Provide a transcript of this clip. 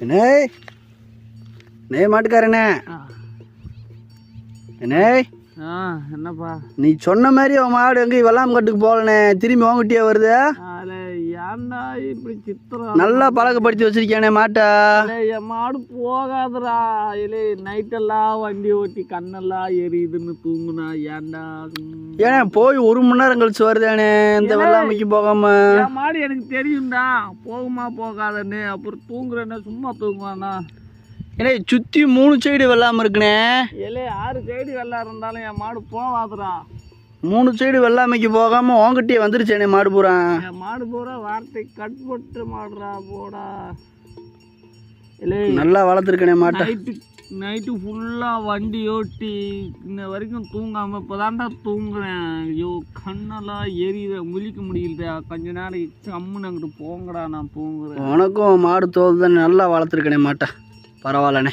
அண்ணே அண்ணே மாட்டுக்காரண்ணே அண்ணே. என்னப்பா நீ சொன்ன மாதிரி அவன் மாடு எங்கேயும் வெள்ளாம் கட்டுக்கு போகலண்ணே, திரும்பி வாங்கிட்டே வருது. ஏன்டா இப்படி சித்திரம் நல்லா பழக்கப்படுத்தி வச்சிருக்கியானே மாட்டை. என் மாடு போகாதுடா. இல்லை நைட்டெல்லாம் வண்டி ஓட்டி கண்ணெல்லாம் எரியுதுன்னு தூங்குனா ஏன்டா. ஏன்னா போய் 1 மணி நேரம் கழிச்சு வருதானே இந்த வெள்ளாமைக்கு போகாம. என் மாடு எனக்கு தெரியும்டா போகுமா போகாதன்னு. அப்புறம் தூங்குறேன்னா சும்மா தூங்குவானா. ஏன்னா சுற்றி 3 சைடு வெள்ளாம இருக்குண்ணே. இல்லை 6 சைடு வெள்ளம் இருந்தாலும் என் மாடு போகாதுடா. 3 சைடு வெள்ளாமைக்கு போகாம உங்ககிட்டயே வந்துருச்சேனே மாடு பூரா. என் மாடு பூரா வார்த்தை கட்பட்டு மாடுறா போடா. இல்லை நல்லா வளர்த்துருக்கனே மாட்டை. நைட்டு ஃபுல்லாக வண்டி ஓட்டி இன்ன வரைக்கும் தூங்காமல் இப்போ தான்டா தூங்குறேன். ஐயோ கண்ணெல்லாம் எரியுத, முழிக்க முடியல. கொஞ்ச நேரம் அம்முன்னு அங்கிட்டு போங்கடா நான் தூங்குறேன். உனக்கும் மாடு தோல் தானே, நல்லா வளர்த்துருக்கனே மாட்டை. பரவாயில்லண்ணே.